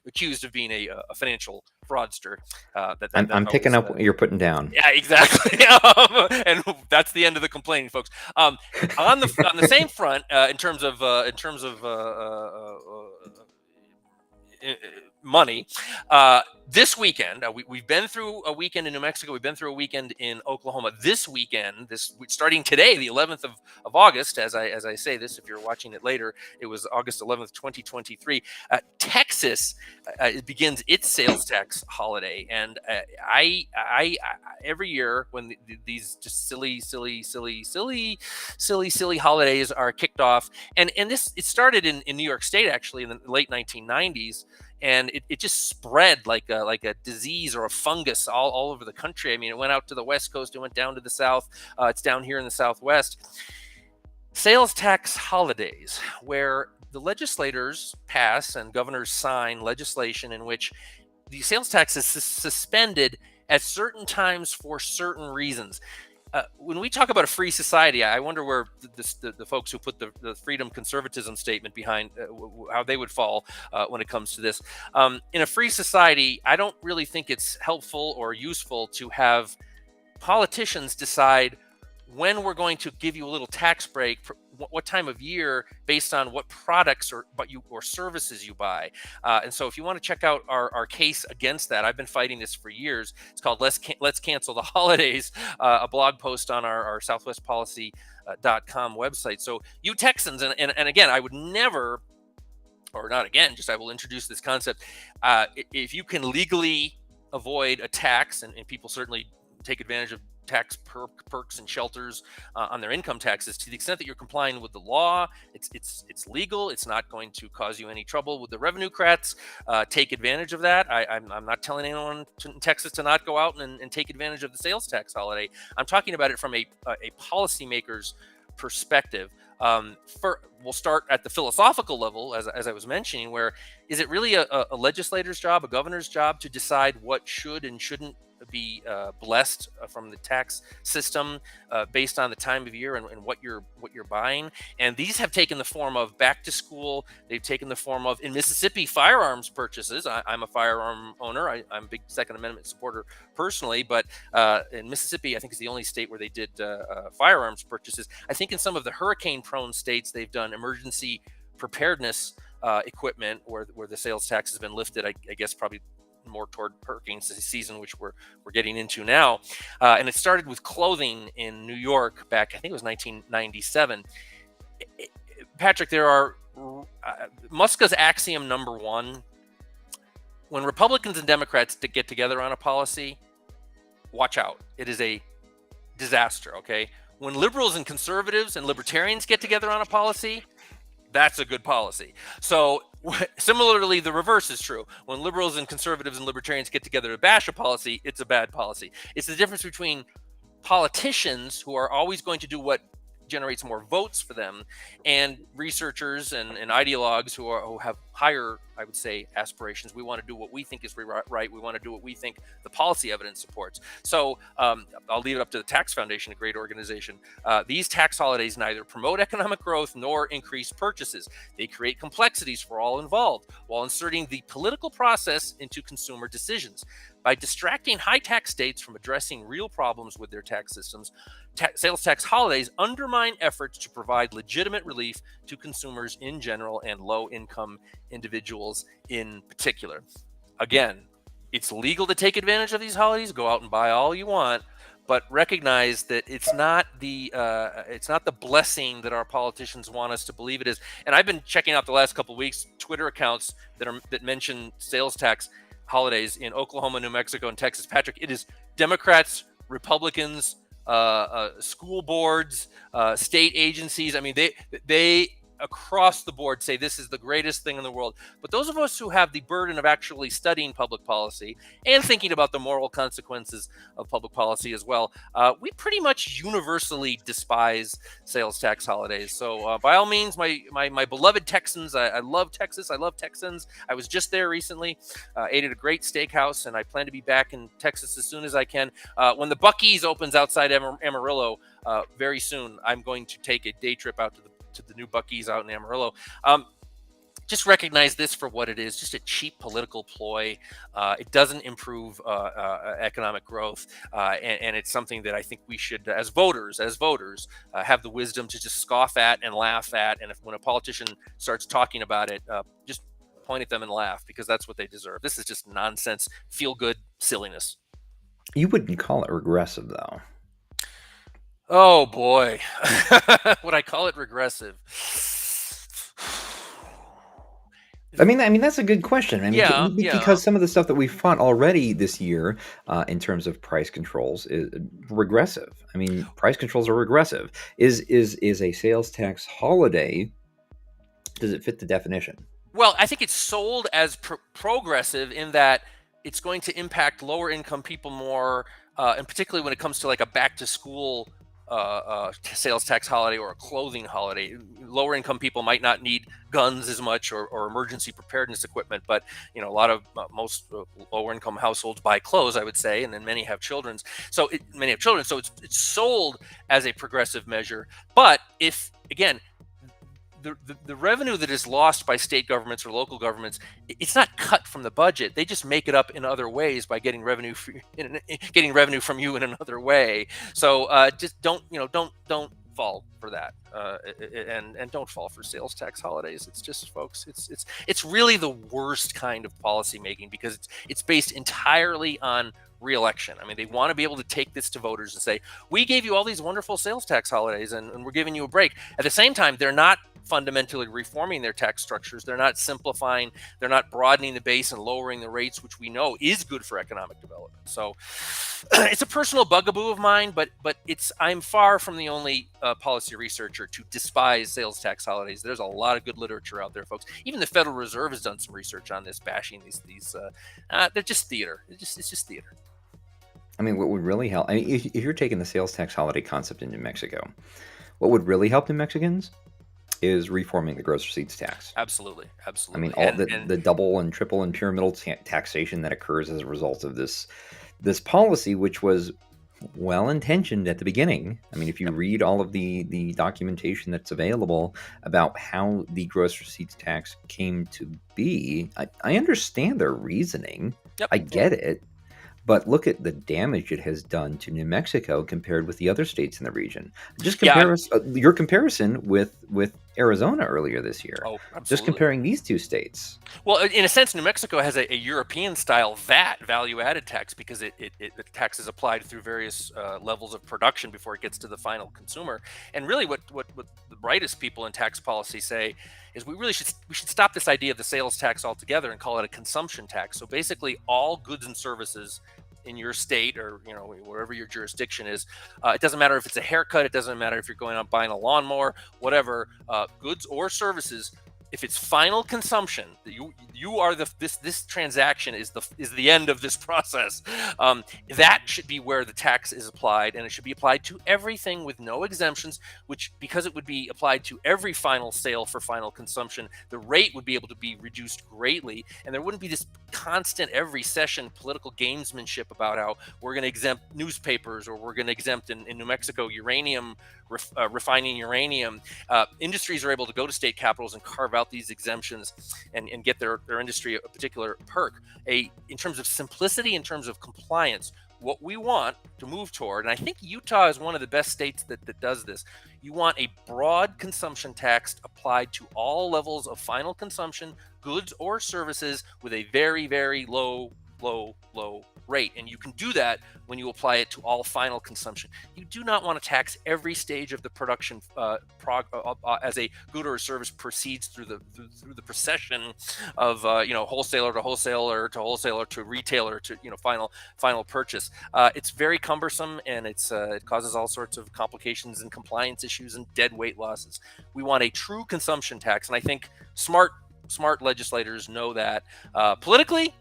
accused of being a financial fraudster. I'm picking up what you're putting down. Yeah, exactly. And that's the end of the complaining, folks. On the same front, in terms of money, this weekend, we've been through a weekend in New Mexico. We've been through a weekend in Oklahoma. This weekend, starting today, the 11th of August, as I say this, if you're watching it later, it was August 11th, 2023. Texas begins its sales tax holiday, and I every year when these just silly holidays are kicked off, and it started in New York State actually in the late 1990s. And it just spread like a disease or a fungus all over the country. I mean, it went out to the West Coast, it went down to the South. It's down here in the Southwest. Sales tax holidays, where the legislators pass and governors sign legislation in which the sales tax is suspended at certain times for certain reasons. When we talk about a free society, I wonder where the folks who put the freedom conservatism statement behind, how they would fall when it comes to this. In a free society, I don't really think it's helpful or useful to have politicians decide when we're going to give you a little tax break, what time of year, based on what products or services you buy. And so if you want to check out our case against that, I've been fighting this for years. It's called Let's Cancel the Holidays, a blog post on our southwestpolicy.com website. So you Texans, and again, I would never, or not again, just I will introduce this concept. If you can legally avoid a tax, and people certainly take advantage of tax perks and shelters on their income taxes, to the extent that you're complying with the law, it's legal. It's not going to cause you any trouble with the revenue crats. Take advantage of that. I'm not telling anyone in Texas to not go out and take advantage of the sales tax holiday. I'm talking about it from a policymaker's perspective. We'll start at the philosophical level, as I was mentioning, where is it really a legislator's job, a governor's job, to decide what should and shouldn't be blessed from the tax system based on the time of year and what you're buying? And these have taken the form of back to school. They've taken the form of, in Mississippi, firearms purchases. I'm a firearm owner. I'm a big Second Amendment supporter personally, but in Mississippi, I think is the only state where they did firearms purchases. I think in some of the hurricane-prone states, they've done emergency preparedness equipment where the sales tax has been lifted. I guess probably more toward hurricane season, which we're getting into now. And it started with clothing in New York back, I think it was 1997. Patrick, there are Muska's axiom number one: when Republicans and Democrats get together on a policy, watch out. It is a disaster, okay? When liberals and conservatives and libertarians get together on a policy, that's a good policy. So similarly, the reverse is true. When liberals and conservatives and libertarians get together to bash a policy, it's a bad policy. It's the difference between politicians who are always going to do what generates more votes for them, and researchers and ideologues who have higher, I would say, aspirations. We want to do what we think is right. We want to do what we think the policy evidence supports. So I'll leave it up to the Tax Foundation, a great organization. These tax holidays neither promote economic growth nor increase purchases. They create complexities for all involved while inserting the political process into consumer decisions. By distracting high-tax states from addressing real problems with their tax systems, sales tax holidays undermine efforts to provide legitimate relief to consumers in general and low-income individuals in particular. Again, it's legal to take advantage of these holidays. Go out and buy all you want, but recognize that it's not the blessing that our politicians want us to believe it is. And I've been checking out the last couple of weeks Twitter accounts that mention sales tax holidays in Oklahoma, New Mexico, and Texas. Patrick, it is Democrats, Republicans, school boards, state agencies. I mean, they across the board say this is the greatest thing in the world. But those of us who have the burden of actually studying public policy and thinking about the moral consequences of public policy as well, we pretty much universally despise sales tax holidays. So by all means, my beloved Texans, I love Texas. I love Texans. I was just there recently, ate at a great steakhouse, and I plan to be back in Texas as soon as I can. When the Buc-ee's opens outside Amarillo very soon, I'm going to take a day trip out to the new Buc-ee's out in Amarillo. Just recognize this for what it is, just a cheap political ploy. It doesn't improve economic growth, and it's something that I think we should, as voters, have the wisdom to just scoff at and laugh at. And when a politician starts talking about it, just point at them and laugh, because that's what they deserve. This is just nonsense, feel-good silliness. You wouldn't call it regressive, though. Oh boy, would I call it regressive? I mean that's a good question. I mean, because some of the stuff that we fought already this year, in terms of price controls, is regressive. I mean, price controls are regressive. Is a sales tax holiday? Does it fit the definition? Well, I think it's sold as progressive in that it's going to impact lower income people more, and particularly when it comes to like a back to school sales tax holiday or a clothing holiday. Lower income people might not need guns as much or emergency preparedness equipment, but a lot of most lower income households buy clothes, I would say, and then many have children. So it's sold as a progressive measure. But if, again, the revenue that is lost by state governments or local governments, it's not cut from the budget. They just make it up in other ways by getting revenue from you in another way. So just don't fall for that, and don't fall for sales tax holidays. It's just, folks, it's really the worst kind of policy making, because it's based entirely on re-election. I mean, they want to be able to take this to voters and say, we gave you all these wonderful sales tax holidays and we're giving you a break. At the same time, they're not fundamentally reforming their tax structures. They're not simplifying. They're not broadening the base and lowering the rates, which we know is good for economic development. So it's a personal bugaboo of mine, but I'm far from the only policy researcher to despise sales tax holidays. There's a lot of good literature out there, folks. Even the Federal Reserve has done some research on this, bashing these. They're just theater. It's just theater. I mean, what would really help? I mean, if you're taking the sales tax holiday concept in New Mexico, What would really help New Mexicans is reforming the gross receipts tax. Absolutely, I mean, absolutely. all And the double and triple and pyramidal taxation that occurs as a result of this policy, which was well intentioned at the beginning. I mean, if you yep, read all of the documentation that's available about how the gross receipts tax came to be, I understand their reasoning. yep, I yep. get it. But look at the damage it has done to New Mexico compared with the other states in the region. Just Yeah. compare us, your comparison with Arizona earlier this year. Oh, Just absolutely. comparing these two states. Well, in a sense, New Mexico has a European style VAT, value added tax, because the tax is applied through various levels of production before it gets to the final consumer. And really, what the brightest people in tax policy say is we should stop this idea of the sales tax altogether and call it a consumption tax. So basically, all goods and services in your state, or wherever your jurisdiction is, it doesn't matter if it's a haircut, it doesn't matter if you're going out buying a lawnmower, whatever, goods or services, if it's final consumption, you are this transaction is the end of this process. That should be where the tax is applied, and it should be applied to everything with no exemptions. Which, because it would be applied to every final sale for final consumption, the rate would be able to be reduced greatly, and there wouldn't be this constant every session political gamesmanship about how we're going to exempt newspapers, or we're going to exempt in New Mexico uranium, refining uranium. Industries are able to go to state capitals and carve out these exemptions and get their industry a particular perk. In terms of simplicity, in terms of compliance, what we want to move toward, and I think Utah is one of the best states that does this, you want a broad consumption tax applied to all levels of final consumption, goods or services, with a very, very low rate. And you can do that when you apply it to all final consumption. You do not want to tax every stage of the production as a good or a service proceeds through the procession of wholesaler to wholesaler to wholesaler to retailer to final purchase. It's very cumbersome, and it causes all sorts of complications and compliance issues and dead weight losses. We want a true consumption tax, and I think smart legislators know that. Politically,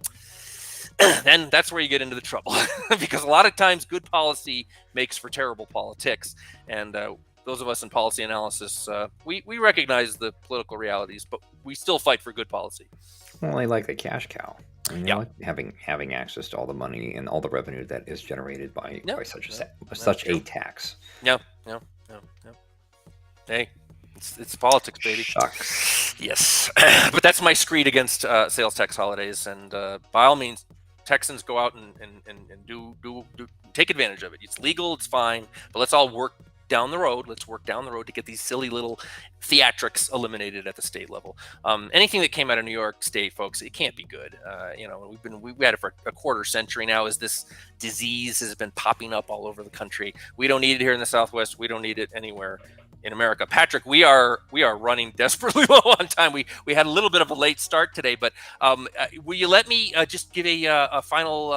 then that's where you get into the trouble, because a lot of times good policy makes for terrible politics. And those of us in policy analysis, we recognize the political realities, but we still fight for good policy. Well, they like the cash cow. I mean, they Yeah. like having access to all the money and all the revenue that is generated by Yeah. such Yeah. That's such a true. tax. Yeah. Yeah. Yeah. Yeah. Hey, it's politics, baby. Shucks. Yes. But that's my screed against sales tax holidays. And by all means, Texans, go out and do take advantage of it. It's legal, it's fine, but let's all work down the road. Let's work down the road to get these silly little theatrics eliminated at the state level. Anything that came out of New York State, folks, it can't be good. We had it for a quarter century now. As this disease has been popping up all over the country, we don't need it here in the Southwest. We don't need it anywhere in America. Patrick, we are running desperately low on time. We had a little bit of a late start today, but will you let me just give a final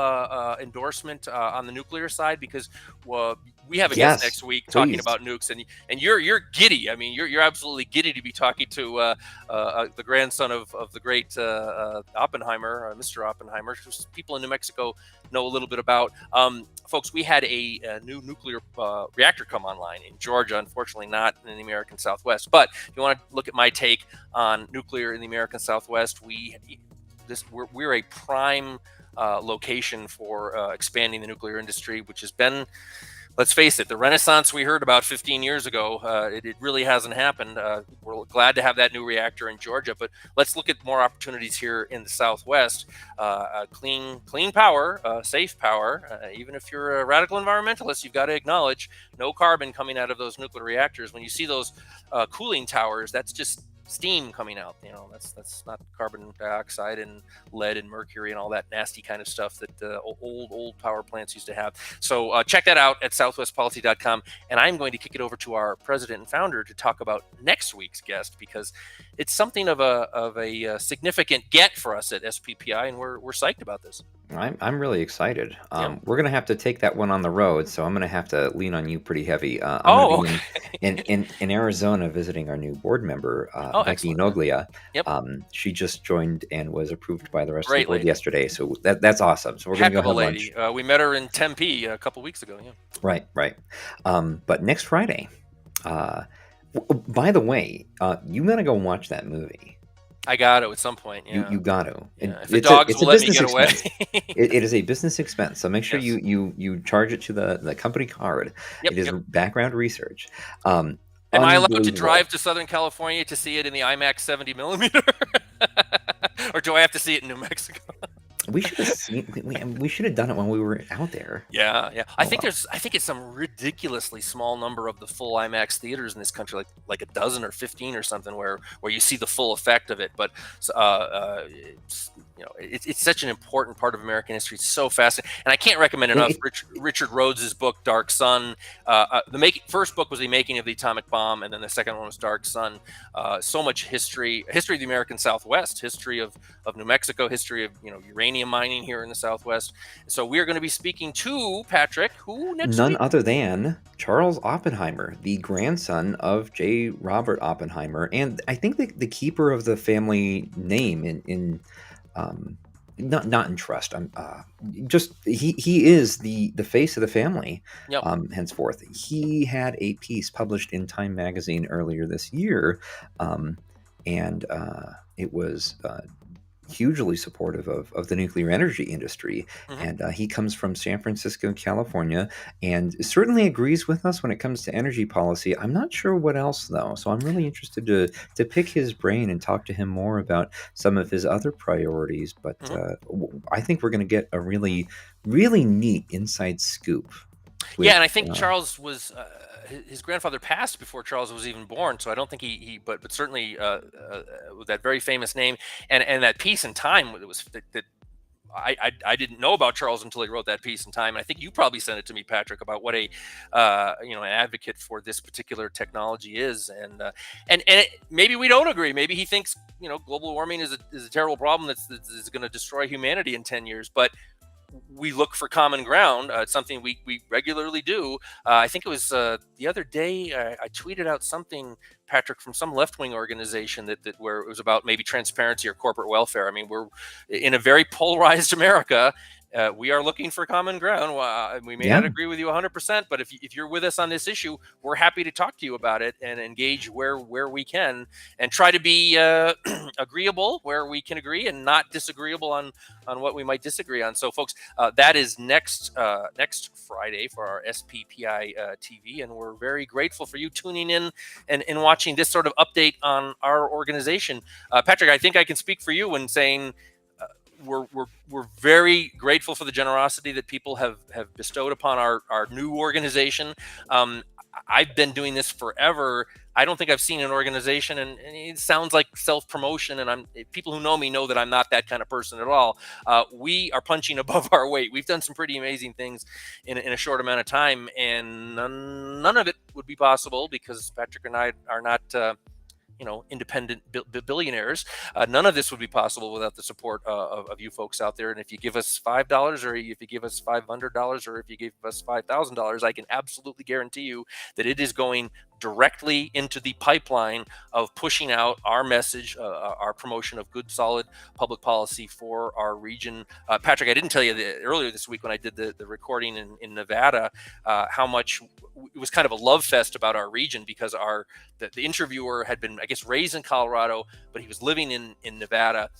endorsement on the nuclear side, because we have a guest next week talking Please. about nukes, and you're giddy. I mean, you're absolutely giddy to be talking to the grandson of the great Oppenheimer, Mr. Oppenheimer, who people in New Mexico know a little bit about. Folks, we had a new nuclear reactor come online in Georgia, unfortunately not in the American Southwest. But if you want to look at my take on nuclear in the American Southwest, we're a prime location for expanding the nuclear industry, which has been, let's face it, the renaissance we heard about 15 years ago, it really hasn't happened. We're glad to have that new reactor in Georgia, but let's look at more opportunities here in the Southwest. Clean power, safe power. Even if you're a radical environmentalist, you've got to acknowledge no carbon coming out of those nuclear reactors. When you see those cooling towers, that's just steam coming out. That's not carbon dioxide and lead and mercury and all that nasty kind of stuff that old power plants used to have. So check that out at southwestpolicy.com. And I'm going to kick it over to our president and founder to talk about next week's guest, because it's something of a significant get for us at SPPI, and we're psyched about this. I'm really excited. Yeah. We're gonna have to take that one on the road, so I'm gonna have to lean on you pretty heavy. I'm gonna be in Arizona visiting our new board member, Becky excellent. Noglia. Yep. She just joined and was approved by the rest of Great the board lady. yesterday, so that's awesome. So we're Heck gonna of go a have lady. lunch. We met her in Tempe a couple weeks ago. Yeah. Right. But next Friday, Uh, by the way, you gotta go watch that movie. I got to at some point. You Yeah. got to. Yeah. If the dogs It's a will let me business get away. expense. It is a business expense. So make sure Yes. you charge it to the company card. Yep. It is Yep. background research. Am I allowed to drive Unbelievable. to Southern California to see it in the IMAX 70 millimeter? Or do I have to see it in New Mexico? We should have seen. We should have done it when we were out there. Yeah, yeah. Oh well. I think it's some ridiculously small number of the full IMAX theaters in this country, like a dozen or 15 or something, where you see the full effect of it. But it's, it's such an important part of American history. It's so fascinating, and I can't recommend enough It, Richard Rhodes's book Dark Sun. First book was the making of the atomic bomb, and then the second one was Dark Sun. So much history of the American Southwest, history of New Mexico, history of uranium mining here in the Southwest. So we are going to be speaking to Patrick, who next none week? other than Charles Oppenheimer, the grandson of J. Robert Oppenheimer, and I think the keeper of the family name um, not in trust. I'm just he is the face of the family. Yep. Henceforth, he had a piece published in Time magazine earlier this year, and it was hugely supportive of the nuclear energy industry. Hmm. And he comes from San Francisco, California, and certainly agrees with us when it comes to energy policy. I'm not sure what else, though. So I'm really interested to pick his brain and talk to him more about some of his other priorities. But Hmm. I think we're going to get a really, really neat inside scoop Yeah, with. and I think Charles was his grandfather passed before Charles was even born, so I don't think but certainly with that very famous name and that piece in Time that was that I didn't know about Charles until he wrote that piece in Time. And I think you probably sent it to me, Patrick, about what an advocate for this particular technology is, maybe we don't agree. Maybe he thinks global warming is a terrible problem that's going to destroy humanity in 10 years, but we look for common ground. It's something we regularly do. I think it was the other day I tweeted out something, Patrick, from some left-wing organization that where it was about maybe transparency or corporate welfare. I mean, we're in a very polarized America. We are looking for common ground. We may not Yeah. agree with you 100%, but if you're with us on this issue, we're happy to talk to you about it and engage where we can, and try to be agreeable where we can agree and not disagreeable on what we might disagree on. So, folks, that is next Friday for our SPPI TV, and we're very grateful for you tuning in and watching this sort of update on our organization. Patrick, I think I can speak for you when saying we're very grateful for the generosity that people have bestowed upon our new organization. I've been doing this forever. I don't think I've seen an organization, and it sounds like self-promotion, and people who know me know that I'm not that kind of person at all. We are punching above our weight. We've done some pretty amazing things in a short amount of time, and none of it would be possible because Patrick and I are not independent billionaires. None of this would be possible without the support of you folks out there. And if you give us $5, or if you give us $500, or if you give us $5,000, I can absolutely guarantee you that it is going directly into the pipeline of pushing out our message, our promotion of good, solid public policy for our region. Patrick, I didn't tell you that earlier this week when I did the recording in Nevada, how much it was kind of a love fest about our region, because the interviewer had been, I guess, raised in Colorado, but he was living in Nevada.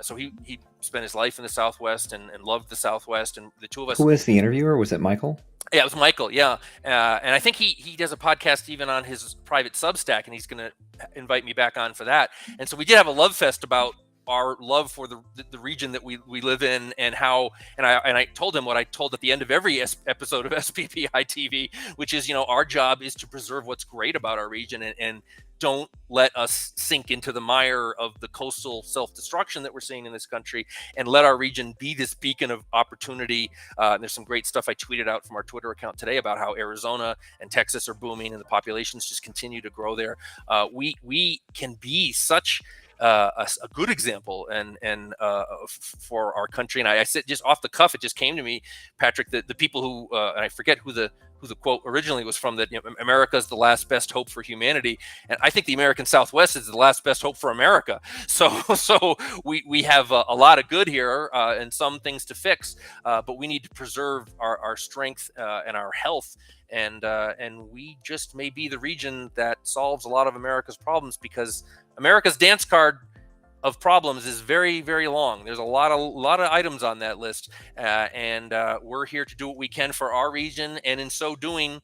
So he spent his life in the Southwest and loved the Southwest. And the two of us. Who was the interviewer? Was it Michael? Yeah, it was Michael. Yeah, and I think he does a podcast even on his private Substack, and he's going to invite me back on for that. And so we did have a love fest about our love for the region that we live in, and how I told him what I told at the end of every episode of SPPI TV, which is our job is to preserve what's great about our region, and don't let us sink into the mire of the coastal self-destruction that we're seeing in this country, and let our region be this beacon of opportunity. There's some great stuff I tweeted out from our Twitter account today about how Arizona and Texas are booming and the populations just continue to grow there. We can be such a good example for our country. And I said, just off the cuff, it just came to me, Patrick, that the people who and I forget who the quote originally was from, that America is the last best hope for humanity, and I think the American Southwest is the last best hope for America. So we have a lot of good here and some things to fix, but we need to preserve our strength and our health. And we just may be the region that solves a lot of America's problems, because America's dance card of problems is very, very long. There's a lot of items on that list, and we're here to do what we can for our region, and in so doing,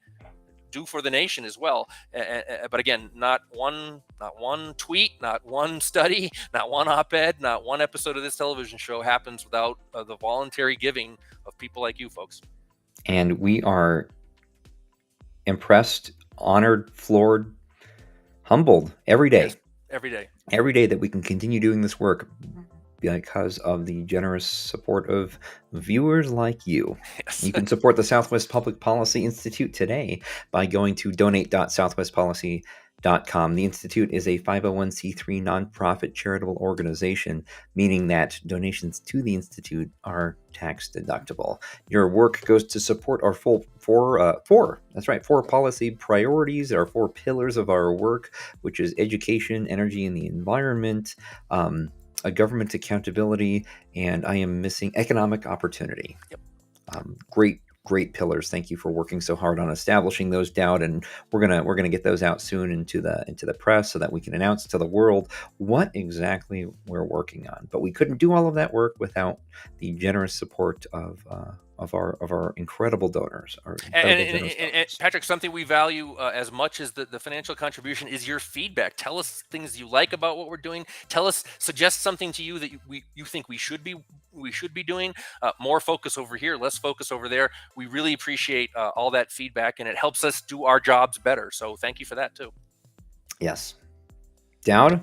do for the nation as well. But again, not one tweet, not one study, not one op-ed, not one episode of this television show happens without the voluntary giving of people like you folks. And we are impressed, honored, floored, humbled every day. Yes, every day. Every day that we can continue doing this work because of the generous support of viewers like you. Yes. You can support the Southwest Public Policy Institute today by going to donate.southwestpolicy.com. The Institute is a 501c3 nonprofit charitable organization, meaning that donations to the Institute are tax deductible. Your work goes to support our four policy priorities, our 4 pillars of our work, which is education, energy and the environment, a government accountability, and I am missing economic opportunity. Yep. Great pillars. Thank you for working so hard on establishing those, Dowd, and we're gonna get those out soon into the press so that we can announce to the world what exactly we're working on. But we couldn't do all of that work without the generous support of our incredible donors. And Patrick, something we value as much as the financial contribution is your feedback. Tell us things you like about what we're doing. Suggest something to you that you think we should be doing. More focus over here, less focus over there. We really appreciate all that feedback, and it helps us do our jobs better. So thank you for that too. Yes, Dowd,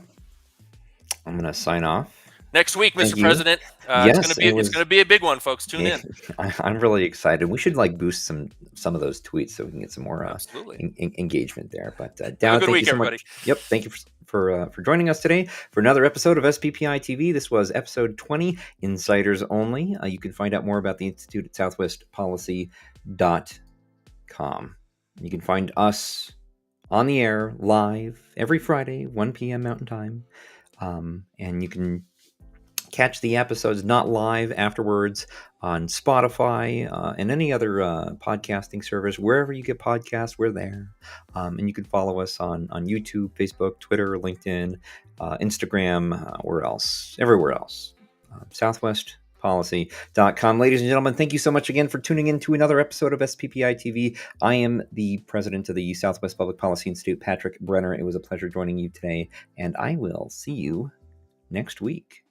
I'm going to sign off. Next week, Mr. President. Yes, it's gonna be a big one, folks. Tune in. I'm really excited. We should boost some of those tweets so we can get some more engagement there. But Dowd, have a good thank week, you so everybody. much. Yep, thank you for joining us today for another episode of SPPI-TV. This was episode 20, Insiders Only. You can find out more about the Institute at southwestpolicy.com. You can find us on the air live every Friday, 1 p.m. Mountain Time, and you can catch the episodes not live afterwards on Spotify and any other podcasting service. Wherever you get podcasts, we're there. And you can follow us on YouTube, Facebook, Twitter, LinkedIn, Instagram, where else? Everywhere else. SouthwestPolicy.com. Ladies and gentlemen, thank you so much again for tuning in to another episode of SPPI TV. I am the president of the Southwest Public Policy Institute, Patrick Brenner. It was a pleasure joining you today, and I will see you next week.